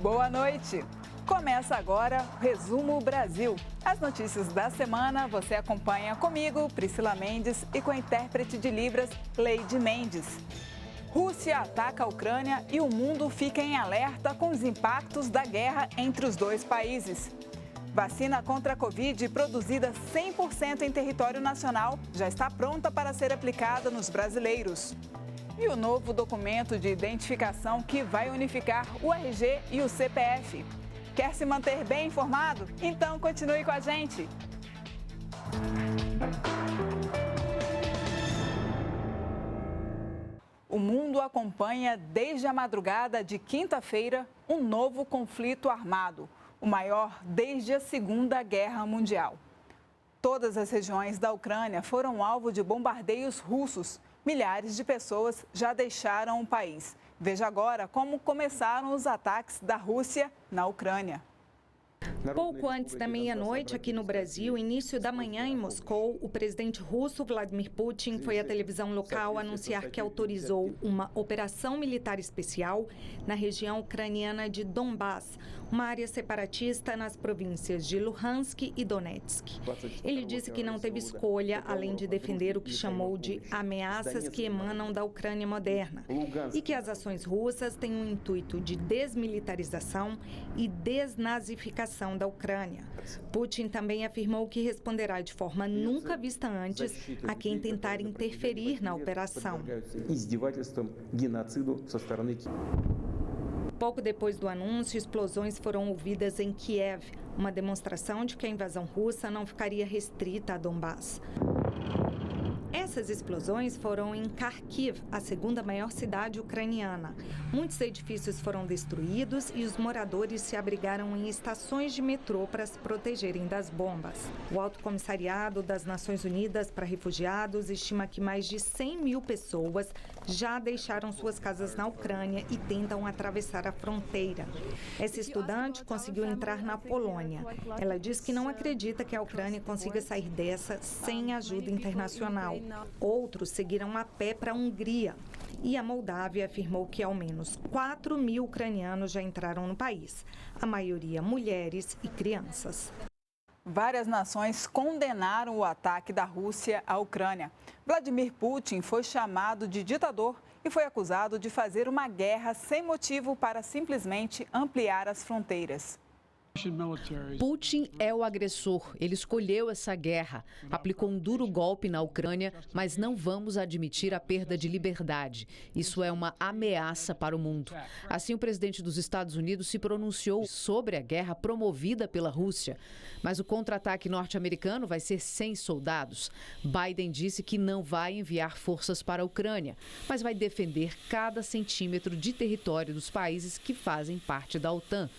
Boa noite! Começa agora o Resumo Brasil. As notícias da semana você acompanha comigo, Priscila Mendes, e com a intérprete de Libras, Leide Mendes. Rússia ataca a Ucrânia e o mundo fica em alerta com os impactos da guerra entre os dois países. Vacina contra a Covid, produzida 100% em território nacional, já está pronta para ser aplicada nos brasileiros. E o novo documento de identificação que vai unificar o RG e o CPF. Quer se manter bem informado? Então continue com a gente! O mundo acompanha desde a madrugada de quinta-feira um novo conflito armado, o maior desde a Segunda Guerra Mundial. Todas as regiões da Ucrânia foram alvo de bombardeios russos. Milhares de pessoas já deixaram o país. Veja agora como começaram os ataques da Rússia na Ucrânia. Pouco antes da meia-noite aqui no Brasil, início da manhã em Moscou, o presidente russo Vladimir Putin foi à televisão local anunciar que autorizou uma operação militar especial na região ucraniana de Donbás, uma área separatista nas províncias de Luhansk e Donetsk. Ele disse que não teve escolha, além de defender o que chamou de ameaças que emanam da Ucrânia moderna, e que as ações russas têm o intuito de desmilitarização e desnazificação da Ucrânia. Putin também afirmou que responderá de forma nunca vista antes a quem tentar interferir na operação. Pouco depois do anúncio, explosões foram ouvidas em Kiev, uma demonstração de que a invasão russa não ficaria restrita a Donbás. Essas explosões foram em Kharkiv, a segunda maior cidade ucraniana. Muitos edifícios foram destruídos e os moradores se abrigaram em estações de metrô para se protegerem das bombas. O Alto Comissariado das Nações Unidas para Refugiados estima que mais de 100 mil pessoas já deixaram suas casas na Ucrânia e tentam atravessar a fronteira. Essa estudante conseguiu entrar na Polônia. Ela diz que não acredita que a Ucrânia consiga sair dessa sem ajuda internacional. Outros seguiram a pé para a Hungria. E a Moldávia afirmou que ao menos 4 mil ucranianos já entraram no país, a maioria mulheres e crianças. Várias nações condenaram o ataque da Rússia à Ucrânia. Vladimir Putin foi chamado de ditador e foi acusado de fazer uma guerra sem motivo para simplesmente ampliar as fronteiras. Putin é o agressor. Ele escolheu essa guerra, aplicou um duro golpe na Ucrânia, mas não vamos admitir a perda de liberdade. Isso é uma ameaça para o mundo. Assim, o presidente dos Estados Unidos se pronunciou sobre a guerra promovida pela Rússia. Mas o contra-ataque norte-americano vai ser sem soldados. Biden disse que não vai enviar forças para a Ucrânia, mas vai defender cada centímetro de território dos países que fazem parte da OTAN.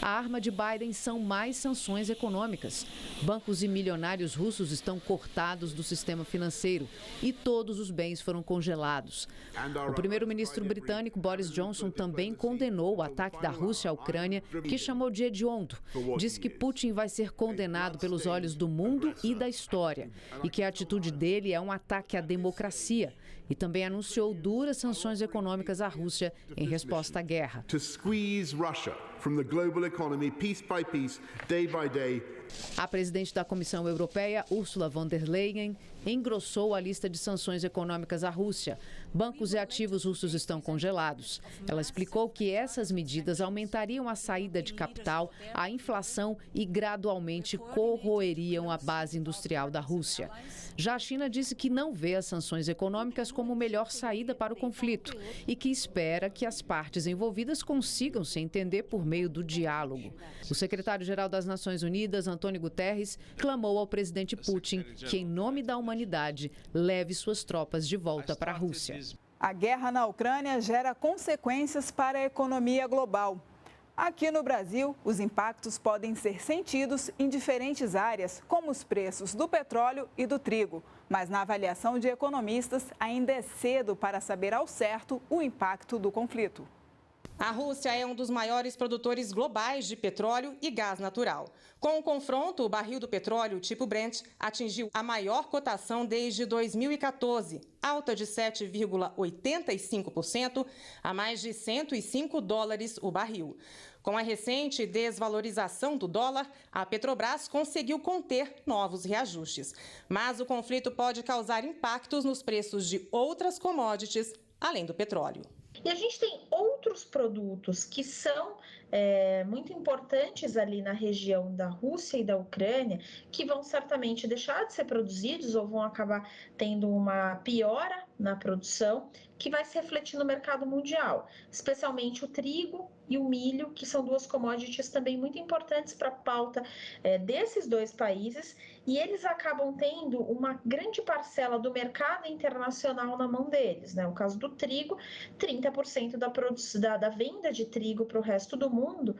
A arma de Biden são mais sanções econômicas. Bancos e milionários russos estão cortados do sistema financeiro e todos os bens foram congelados. O primeiro-ministro britânico Boris Johnson também condenou o ataque da Rússia à Ucrânia, que chamou de hediondo. Disse que Putin vai ser condenado pelos olhos do mundo e da história e que a atitude dele é um ataque à democracia. E também anunciou duras sanções econômicas à Rússia em resposta à guerra. A presidente da Comissão Europeia, Ursula von der Leyen, engrossou a lista de sanções econômicas à Rússia. Bancos e ativos russos estão congelados. Ela explicou que essas medidas aumentariam a saída de capital, a inflação e gradualmente corroeriam a base industrial da Rússia. Já a China disse que não vê as sanções econômicas como melhor saída para o conflito e que espera que as partes envolvidas consigam se entender por meio do diálogo. O secretário-geral das Nações Unidas, Antônio Guterres, clamou ao presidente Putin que, em nome da humanidade, leve suas tropas de volta para a Rússia. A guerra na Ucrânia gera consequências para a economia global. Aqui no Brasil, os impactos podem ser sentidos em diferentes áreas, como os preços do petróleo e do trigo. Mas na avaliação de economistas, ainda é cedo para saber ao certo o impacto do conflito. A Rússia é um dos maiores produtores globais de petróleo e gás natural. Com o confronto, o barril do petróleo tipo Brent atingiu a maior cotação desde 2014, alta de 7,85% a mais de $105 o barril. Com a recente desvalorização do dólar, a Petrobras conseguiu conter novos reajustes. Mas o conflito pode causar impactos nos preços de outras commodities, além do petróleo. E a gente tem outros produtos que são muito importantes ali na região da Rússia e da Ucrânia, que vão certamente deixar de ser produzidos ou vão acabar tendo uma piora na produção, que vai se refletir no mercado mundial, especialmente o trigo e o milho, que são duas commodities também muito importantes para a pauta desses dois países, e eles acabam tendo uma grande parcela do mercado internacional na mão deles, né? No caso do trigo, 30% da venda de trigo para o resto do mundo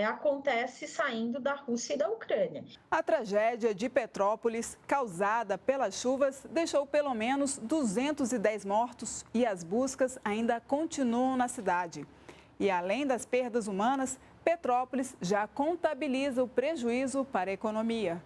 acontece saindo da Rússia e da Ucrânia. A tragédia de Petrópolis, causada pelas chuvas, deixou pelo menos 210 mortos e as buscas ainda continuam na cidade. E além das perdas humanas, Petrópolis já contabiliza o prejuízo para a economia.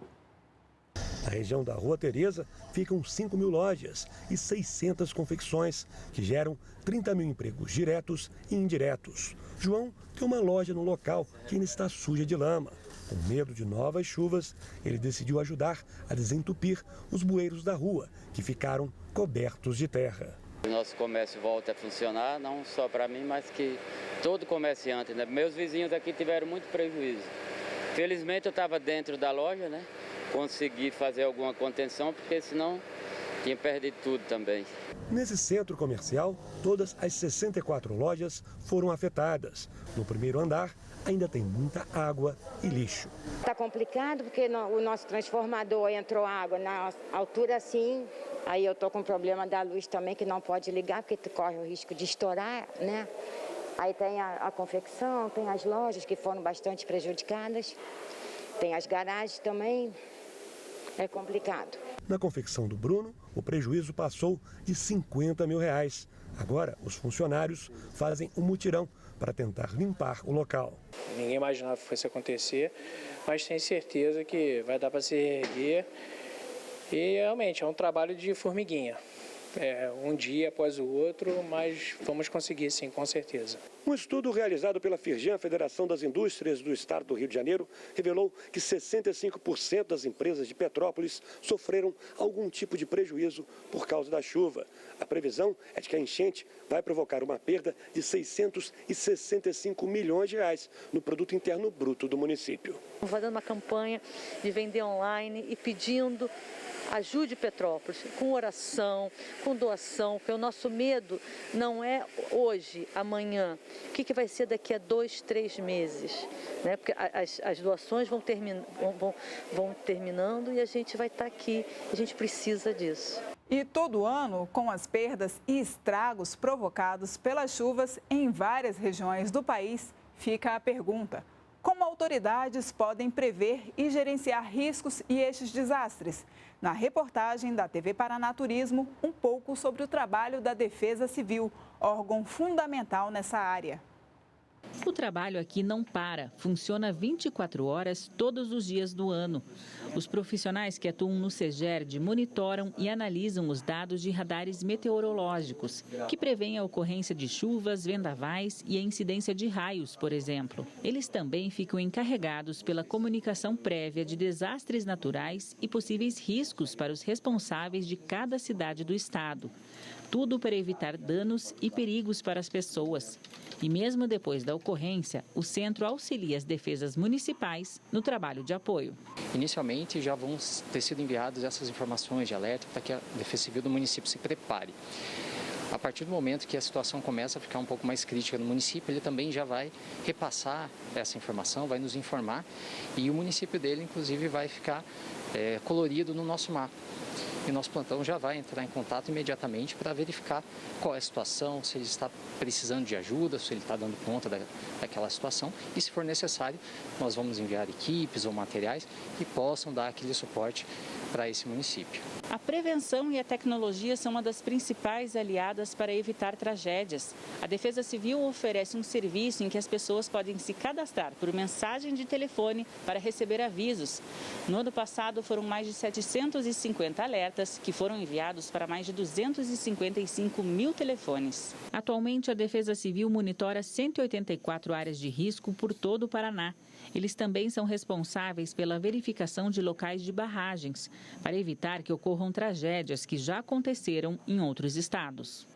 Na região da Rua Tereza ficam 5 mil lojas e 600 confecções, que geram 30 mil empregos diretos e indiretos. João tem uma loja no local que ainda está suja de lama. Com medo de novas chuvas, ele decidiu ajudar a desentupir os bueiros da rua, que ficaram cobertos de terra. O nosso comércio volta a funcionar, não só para mim, mas que todo comerciante, né? Meus vizinhos aqui tiveram muito prejuízo. Felizmente eu estava dentro da loja, né? Consegui fazer alguma contenção, porque senão tinha perdido tudo também. Nesse centro comercial, todas as 64 lojas foram afetadas. No primeiro andar, ainda tem muita água e lixo. Está complicado porque o nosso transformador entrou água na altura assim. Aí eu estou com o problema da luz também, que não pode ligar, porque corre o risco de estourar, né? Aí tem a confecção, tem as lojas que foram bastante prejudicadas, tem as garagens também, é complicado. Na confecção do Bruno, o prejuízo passou de 50 mil reais. Agora, os funcionários fazem um mutirão para tentar limpar o local. Ninguém imaginava que fosse acontecer, mas tenho certeza que vai dar para se reerguer. E realmente é um trabalho de formiguinha, um dia após o outro, mas vamos conseguir sim, com certeza. Um estudo realizado pela Firjan, Federação das Indústrias do Estado do Rio de Janeiro, revelou que 65% das empresas de Petrópolis sofreram algum tipo de prejuízo por causa da chuva. A previsão é de que a enchente vai provocar uma perda de 665 milhões de reais no produto interno bruto do município. Fazendo uma campanha de vender online e pedindo ajude Petrópolis com oração, com doação, porque o nosso medo não é hoje, amanhã. O que vai ser daqui a 2, 3 meses? Né? Porque as doações vão terminando e a gente vai estar aqui. A gente precisa disso. E todo ano, com as perdas e estragos provocados pelas chuvas em várias regiões do país, fica a pergunta: como autoridades podem prever e gerenciar riscos e estes desastres? Na reportagem da TV Paraná Turismo, um pouco sobre o trabalho da Defesa Civil, órgão fundamental nessa área. O trabalho aqui não para, funciona 24 horas todos os dias do ano. Os profissionais que atuam no SEGERD monitoram e analisam os dados de radares meteorológicos, que prevêem a ocorrência de chuvas, vendavais e a incidência de raios, por exemplo. Eles também ficam encarregados pela comunicação prévia de desastres naturais e possíveis riscos para os responsáveis de cada cidade do estado. Tudo para evitar danos e perigos para as pessoas. E mesmo depois da ocorrência, o centro auxilia as defesas municipais no trabalho de apoio. Inicialmente já vão ter sido enviadas essas informações de alerta para que a Defesa Civil do município se prepare. A partir do momento que a situação começa a ficar um pouco mais crítica no município, ele também já vai repassar essa informação, vai nos informar e o município dele, inclusive, vai ficar colorido no nosso mapa. E nosso plantão já vai entrar em contato imediatamente para verificar qual é a situação, se ele está precisando de ajuda, se ele está dando conta daquela situação. E se for necessário, nós vamos enviar equipes ou materiais que possam dar aquele suporte para esse município. A prevenção e a tecnologia são uma das principais aliadas para evitar tragédias. A Defesa Civil oferece um serviço em que as pessoas podem se cadastrar por mensagem de telefone para receber avisos. No ano passado, foram mais de 750 alertas que foram enviados para mais de 255 mil telefones. Atualmente, a Defesa Civil monitora 184 áreas de risco por todo o Paraná. Eles também são responsáveis pela verificação de locais de barragens, para evitar que ocorram tragédias que já aconteceram em outros estados.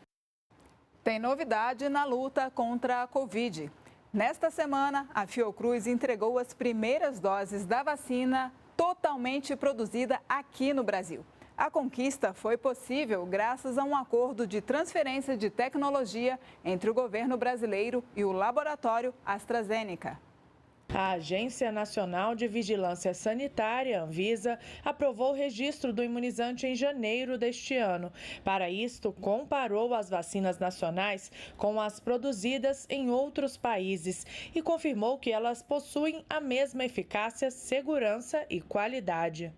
Tem novidade na luta contra a Covid. Nesta semana, a Fiocruz entregou as primeiras doses da vacina totalmente produzida aqui no Brasil. A conquista foi possível graças a um acordo de transferência de tecnologia entre o governo brasileiro e o laboratório AstraZeneca. A Agência Nacional de Vigilância Sanitária, Anvisa, aprovou o registro do imunizante em janeiro deste ano. Para isto, comparou as vacinas nacionais com as produzidas em outros países e confirmou que elas possuem a mesma eficácia, segurança e qualidade.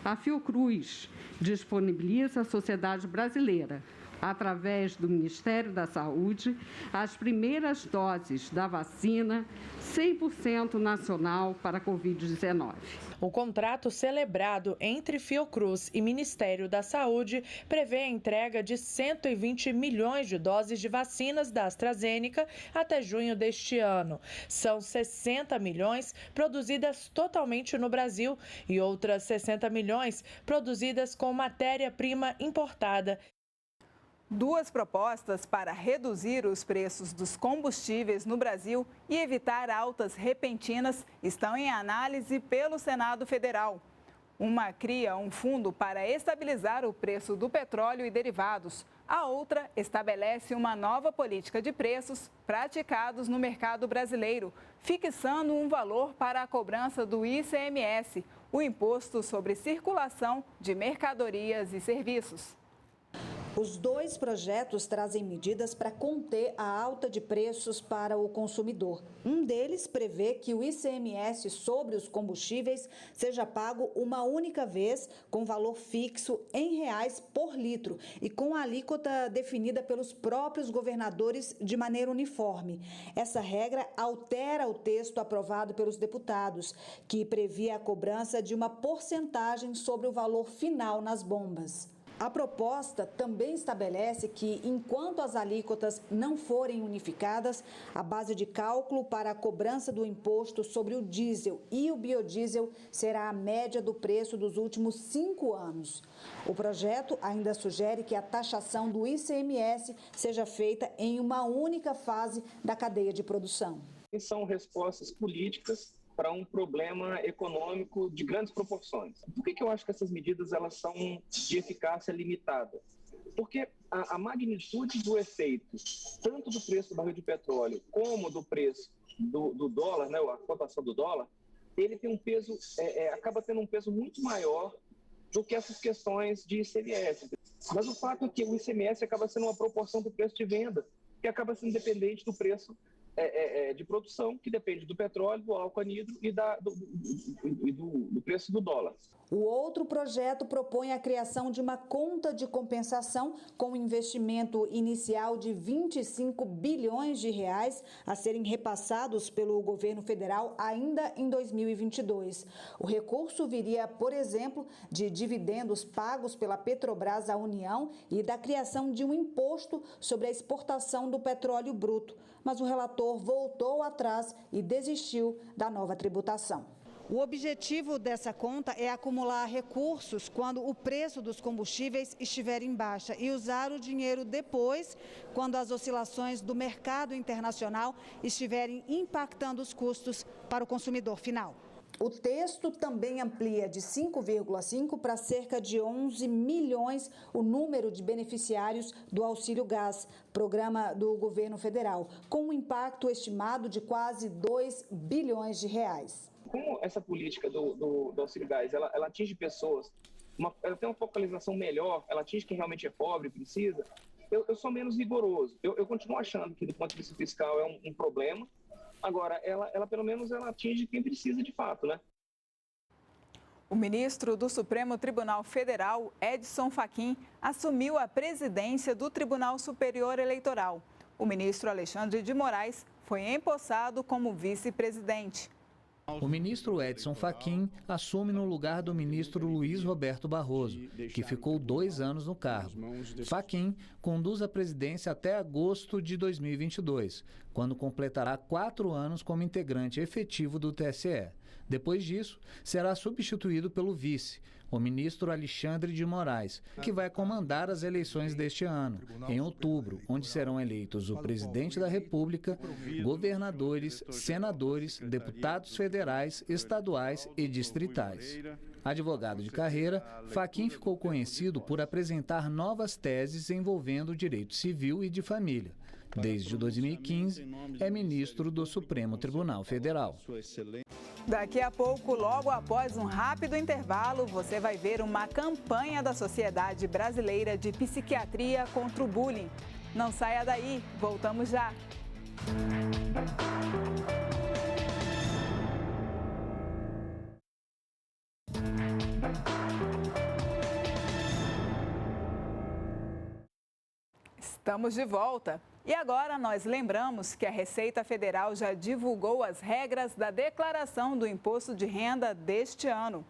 A Fiocruz disponibiliza à sociedade brasileira, através do Ministério da Saúde, as primeiras doses da vacina 100% nacional para a Covid-19. O contrato celebrado entre Fiocruz e Ministério da Saúde prevê a entrega de 120 milhões de doses de vacinas da AstraZeneca até junho deste ano. São 60 milhões produzidas totalmente no Brasil e outras 60 milhões produzidas com matéria-prima importada. Duas propostas para reduzir os preços dos combustíveis no Brasil e evitar altas repentinas estão em análise pelo Senado Federal. Uma cria um fundo para estabilizar o preço do petróleo e derivados. A outra estabelece uma nova política de preços praticados no mercado brasileiro, fixando um valor para a cobrança do ICMS, o Imposto sobre Circulação de Mercadorias e Serviços. Os dois projetos trazem medidas para conter a alta de preços para o consumidor. Um deles prevê que o ICMS sobre os combustíveis seja pago uma única vez, com valor fixo em reais por litro e com a alíquota definida pelos próprios governadores de maneira uniforme. Essa regra altera o texto aprovado pelos deputados, que previa a cobrança de uma porcentagem sobre o valor final nas bombas. A proposta também estabelece que, enquanto as alíquotas não forem unificadas, a base de cálculo para a cobrança do imposto sobre o diesel e o biodiesel será a média do preço dos últimos 5 anos. O projeto ainda sugere que a taxação do ICMS seja feita em uma única fase da cadeia de produção. São respostas políticas para um problema econômico de grandes proporções. Por que eu acho que essas medidas elas são de eficácia limitada? Porque a magnitude do efeito, tanto do preço do barril de petróleo como do preço do dólar, né, a cotação do dólar, ele tem um peso, acaba tendo um peso muito maior do que essas questões de ICMS. Mas o fato é que o ICMS acaba sendo uma proporção do preço de venda, que acaba sendo dependente do preço de produção, que depende do petróleo, do álcool anidro e do preço do dólar. O outro projeto propõe a criação de uma conta de compensação com investimento inicial de 25 bilhões de reais a serem repassados pelo governo federal ainda em 2022. O recurso viria, por exemplo, de dividendos pagos pela Petrobras à União e da criação de um imposto sobre a exportação do petróleo bruto. Mas o relator voltou atrás e desistiu da nova tributação. O objetivo dessa conta é acumular recursos quando o preço dos combustíveis estiver em baixa e usar o dinheiro depois, quando as oscilações do mercado internacional estiverem impactando os custos para o consumidor final. O texto também amplia de 5,5 para cerca de 11 milhões o número de beneficiários do Auxílio Gás, programa do governo federal, com um impacto estimado de quase 2 bilhões de reais. Como essa política do Auxílio Gás, ela atinge pessoas, ela tem uma focalização melhor, ela atinge quem realmente é pobre e precisa, eu sou menos rigoroso. Eu continuo achando que, do ponto de vista fiscal, é um problema. Agora, ela pelo menos ela atinge quem precisa de fato, né? O ministro do Supremo Tribunal Federal, Edson Fachin, assumiu a presidência do Tribunal Superior Eleitoral. O ministro Alexandre de Moraes foi empossado como vice-presidente. O ministro Edson Fachin assume no lugar do ministro Luiz Roberto Barroso, que ficou 2 anos no cargo. Fachin conduz a presidência até agosto de 2022, quando completará 4 anos como integrante efetivo do TSE. Depois disso, será substituído pelo vice, o ministro Alexandre de Moraes, que vai comandar as eleições deste ano, em outubro, onde serão eleitos o presidente da República, governadores, senadores, deputados federais, estaduais e distritais. Advogado de carreira, Fachin ficou conhecido por apresentar novas teses envolvendo o direito civil e de família. Desde 2015, é ministro do Supremo Tribunal Federal. Daqui a pouco, logo após um rápido intervalo, você vai ver uma campanha da Sociedade Brasileira de Psiquiatria contra o bullying. Não saia daí, voltamos já. Estamos de volta. E agora nós lembramos que a Receita Federal já divulgou as regras da declaração do imposto de renda deste ano.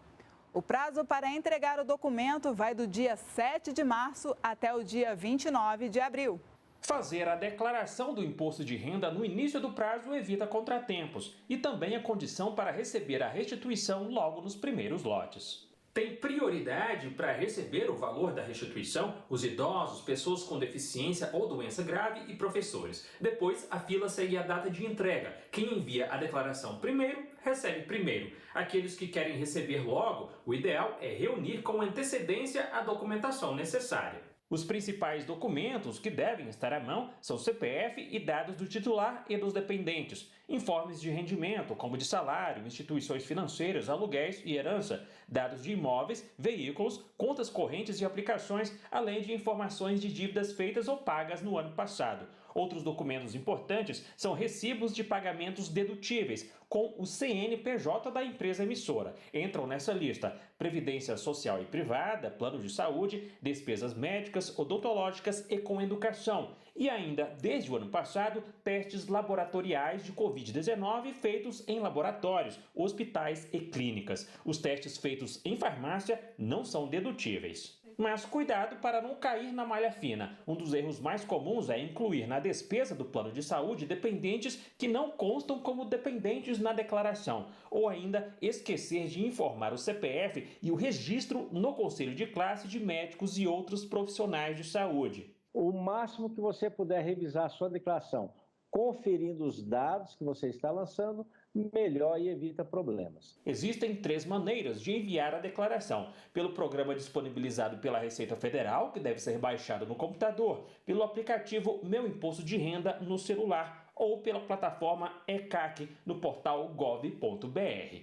O prazo para entregar o documento vai do dia 7 de março até o dia 29 de abril. Fazer a declaração do imposto de renda no início do prazo evita contratempos e também é condição para receber a restituição logo nos primeiros lotes. Tem prioridade para receber o valor da restituição os idosos, pessoas com deficiência ou doença grave e professores. Depois, a fila segue a data de entrega. Quem envia a declaração primeiro, recebe primeiro. Aqueles que querem receber logo, o ideal é reunir com antecedência a documentação necessária. Os principais documentos que devem estar à mão são CPF e dados do titular e dos dependentes, informes de rendimento, como de salário, instituições financeiras, aluguéis e herança, dados de imóveis, veículos, contas correntes e aplicações, além de informações de dívidas feitas ou pagas no ano passado. Outros documentos importantes são recibos de pagamentos dedutíveis, com o CNPJ da empresa emissora. Entram nessa lista previdência social e privada, plano de saúde, despesas médicas, odontológicas e com educação. E ainda, desde o ano passado, testes laboratoriais de Covid-19 feitos em laboratórios, hospitais e clínicas. Os testes feitos em farmácia não são dedutíveis. Mas cuidado para não cair na malha fina. Um dos erros mais comuns é incluir na despesa do plano de saúde dependentes que não constam como dependentes na declaração, ou ainda esquecer de informar o CPF e o registro no conselho de classe de médicos e outros profissionais de saúde. O máximo que você puder revisar a sua declaração, conferindo os dados que você está lançando, melhor e evita problemas. Existem 3 maneiras de enviar a declaração: pelo programa disponibilizado pela Receita Federal, que deve ser baixado no computador, pelo aplicativo Meu Imposto de Renda no celular ou pela plataforma ECAC no portal gov.br.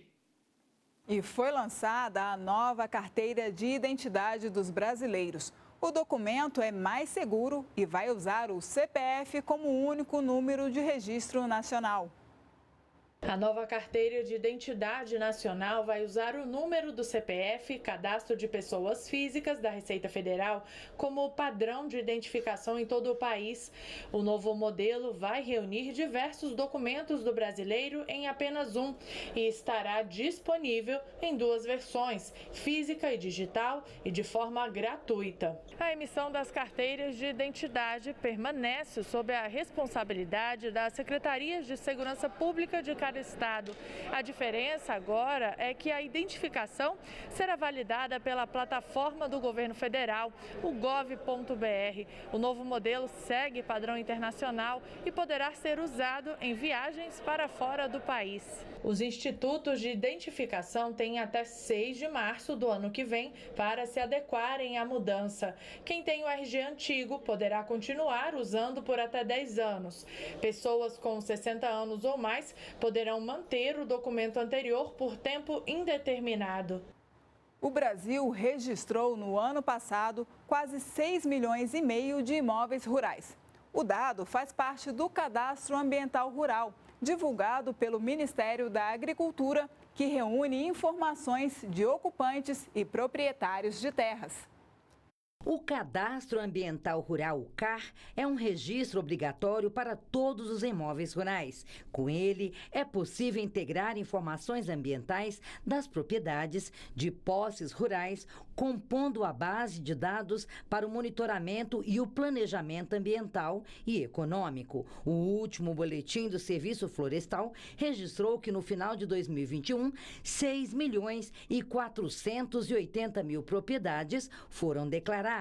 E foi lançada a nova Carteira de Identidade dos Brasileiros. O documento é mais seguro e vai usar o CPF como único número de registro nacional. A nova Carteira de Identidade Nacional vai usar o número do CPF, Cadastro de Pessoas Físicas da Receita Federal, como padrão de identificação em todo o país. O novo modelo vai reunir diversos documentos do brasileiro em apenas um e estará disponível em 2 versões, física e digital, e de forma gratuita. A emissão das carteiras de identidade permanece sob a responsabilidade das Secretarias de Segurança Pública de cada estado. A diferença agora é que a identificação será validada pela plataforma do governo federal, o gov.br. O novo modelo segue padrão internacional e poderá ser usado em viagens para fora do país. Os institutos de identificação têm até 6 de março do ano que vem para se adequarem à mudança. Quem tem o RG antigo poderá continuar usando por até 10 anos. Pessoas com 60 anos ou mais poderão manter o documento anterior por tempo indeterminado. O Brasil registrou no ano passado quase 6,5 milhões de imóveis rurais. O dado faz parte do Cadastro Ambiental Rural, divulgado pelo Ministério da Agricultura, que reúne informações de ocupantes e proprietários de terras. O Cadastro Ambiental Rural, o CAR, é um registro obrigatório para todos os imóveis rurais. Com ele, é possível integrar informações ambientais das propriedades de posses rurais, compondo a base de dados para o monitoramento e o planejamento ambiental e econômico. O último boletim do Serviço Florestal registrou que no final de 2021, 6.480.000 propriedades foram declaradas.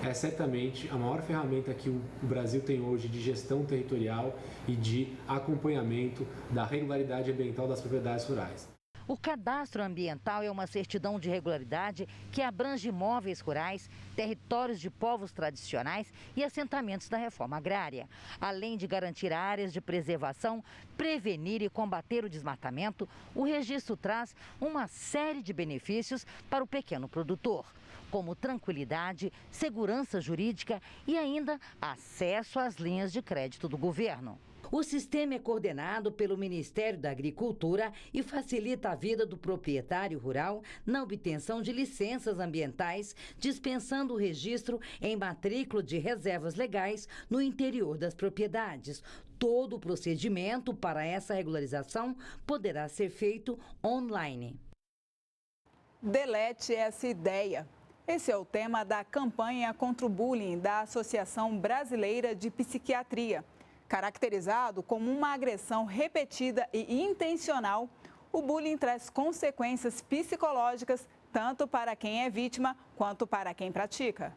É certamente a maior ferramenta que o Brasil tem hoje de gestão territorial e de acompanhamento da regularidade ambiental das propriedades rurais. O cadastro ambiental é uma certidão de regularidade que abrange imóveis rurais, territórios de povos tradicionais e assentamentos da reforma agrária. Além de garantir áreas de preservação, prevenir e combater o desmatamento, o registro traz uma série de benefícios para o pequeno produtor, como tranquilidade, segurança jurídica e ainda acesso às linhas de crédito do governo. O sistema é coordenado pelo Ministério da Agricultura e facilita a vida do proprietário rural na obtenção de licenças ambientais, dispensando o registro em matrícula de reservas legais no interior das propriedades. Todo o procedimento para essa regularização poderá ser feito online. Delete essa ideia. Esse é o tema da campanha contra o bullying da Associação Brasileira de Psiquiatria. Caracterizado como uma agressão repetida e intencional, o bullying traz consequências psicológicas tanto para quem é vítima quanto para quem pratica.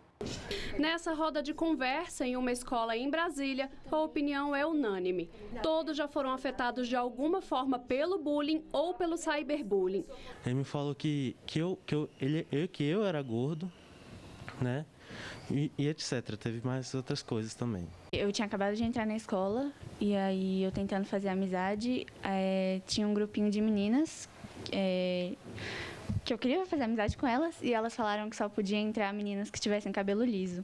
Nessa roda de conversa em uma escola em Brasília, a opinião é unânime. Todos já foram afetados de alguma forma pelo bullying ou pelo cyberbullying. Ele me falou que eu era gordo, né? E etc. Teve mais outras coisas também. Eu tinha acabado de entrar na escola e aí eu tentando fazer amizade, tinha um grupinho de meninas que eu queria fazer amizade com elas e elas falaram que só podia entrar meninas que tivessem cabelo liso.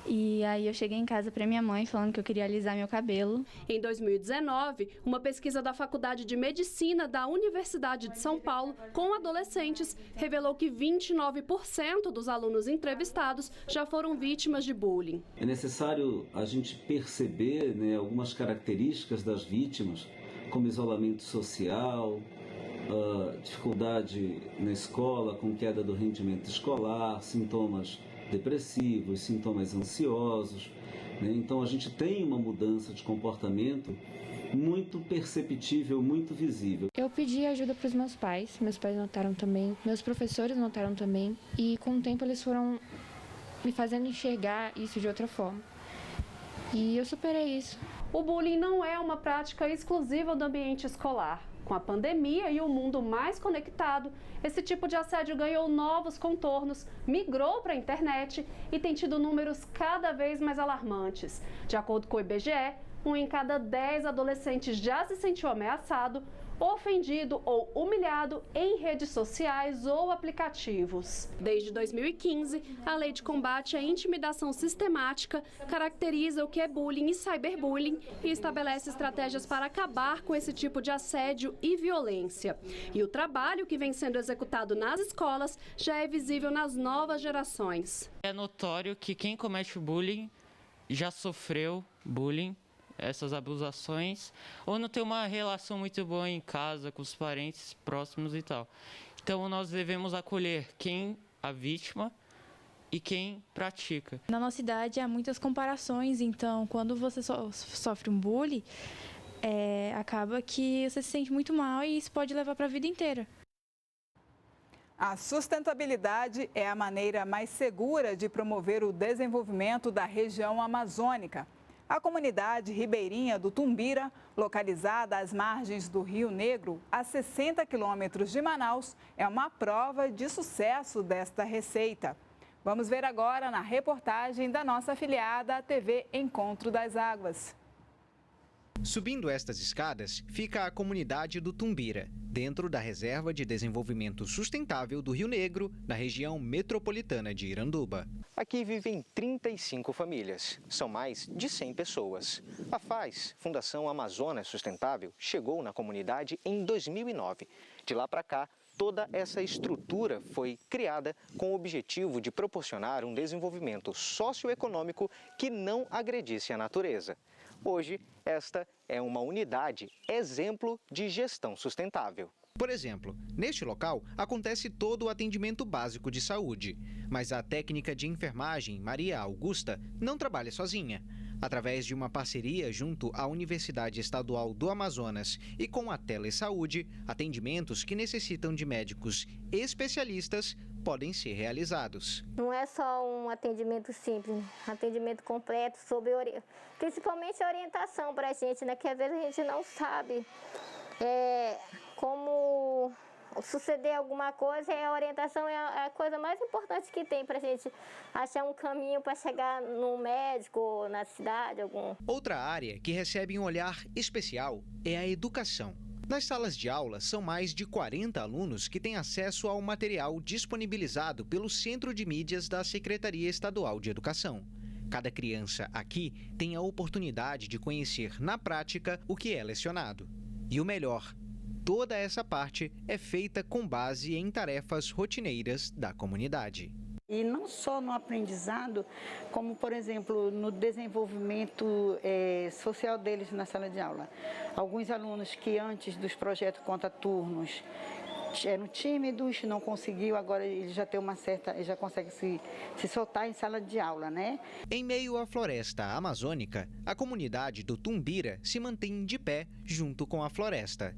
E aí eu cheguei em casa para minha mãe falando que eu queria alisar meu cabelo. Em 2019, uma pesquisa da Faculdade de Medicina da Universidade de São Paulo com adolescentes revelou que 29% dos alunos entrevistados já foram vítimas de bullying. É necessário a gente perceber, algumas características das vítimas, como isolamento social, dificuldade na escola com queda do rendimento escolar, sintomas depressivos, sintomas ansiosos, Então a gente tem uma mudança de comportamento muito perceptível, muito visível. Eu pedi ajuda para os meus pais notaram também, meus professores notaram também, e com o tempo eles foram me fazendo enxergar isso de outra forma. E eu superei isso. O bullying não é uma prática exclusiva do ambiente escolar. Com a pandemia e o mundo mais conectado, esse tipo de assédio ganhou novos contornos, migrou para a internet e tem tido números cada vez mais alarmantes. De acordo com o IBGE, 1 em cada 10 adolescentes já se sentiu ameaçado, ofendido ou humilhado em redes sociais ou aplicativos. Desde 2015, a Lei de Combate à Intimidação Sistemática caracteriza o que é bullying e cyberbullying e estabelece estratégias para acabar com esse tipo de assédio e violência. E o trabalho que vem sendo executado nas escolas já é visível nas novas gerações. É notório que quem comete bullying já sofreu bullying, essas abusações, ou não tem uma relação muito boa em casa, com os parentes próximos e tal. Então nós devemos acolher a vítima e quem pratica. Na nossa idade há muitas comparações, então quando você sofre um bullying, acaba que você se sente muito mal e isso pode levar para a vida inteira. A sustentabilidade é a maneira mais segura de promover o desenvolvimento da região amazônica. A comunidade ribeirinha do Tumbira, localizada às margens do Rio Negro, a 60 quilômetros de Manaus, é uma prova de sucesso desta receita. Vamos ver agora na reportagem da nossa afiliada, a TV Encontro das Águas. Subindo estas escadas, fica a comunidade do Tumbira, dentro da Reserva de Desenvolvimento Sustentável do Rio Negro, na região metropolitana de Iranduba. Aqui vivem 35 famílias, são mais de 100 pessoas. A FAS, Fundação Amazonas Sustentável, chegou na comunidade em 2009. De lá para cá, toda essa estrutura foi criada com o objetivo de proporcionar um desenvolvimento socioeconômico que não agredisse a natureza. Hoje, esta é uma unidade exemplo de gestão sustentável. Por exemplo, neste local acontece todo o atendimento básico de saúde, mas a técnica de enfermagem Maria Augusta não trabalha sozinha. Através de uma parceria junto à Universidade Estadual do Amazonas e com a Telesaúde, atendimentos que necessitam de médicos especialistas podem ser realizados. Não é só um atendimento simples, atendimento completo, principalmente a orientação para a gente, né? Que às vezes a gente não sabe como suceder alguma coisa, e a orientação é a coisa mais importante que tem para a gente achar um caminho para chegar no médico ou na cidade. Outra área que recebe um olhar especial é a educação. Nas salas de aula, são mais de 40 alunos que têm acesso ao material disponibilizado pelo Centro de Mídias da Secretaria Estadual de Educação. Cada criança aqui tem a oportunidade de conhecer na prática o que é lecionado. E o melhor, toda essa parte é feita com base em tarefas rotineiras da comunidade. E não só no aprendizado, como, por exemplo, no desenvolvimento social deles na sala de aula. Alguns alunos que antes dos projetos conta-turnos eram tímidos, não conseguiu, agora ele já tem já consegue se soltar em sala de aula, né? Em meio à floresta amazônica, a comunidade do Tumbira se mantém de pé junto com a floresta.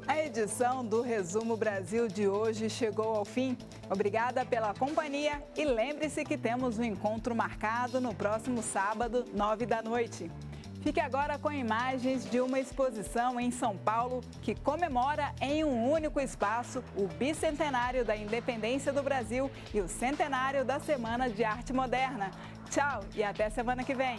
A edição do Resumo Brasil de hoje chegou ao fim. Obrigada pela companhia e lembre-se que temos um encontro marcado no próximo sábado, 21h. Fique agora com imagens de uma exposição em São Paulo que comemora em um único espaço o bicentenário da independência do Brasil e o centenário da Semana de Arte Moderna. Tchau e até semana que vem.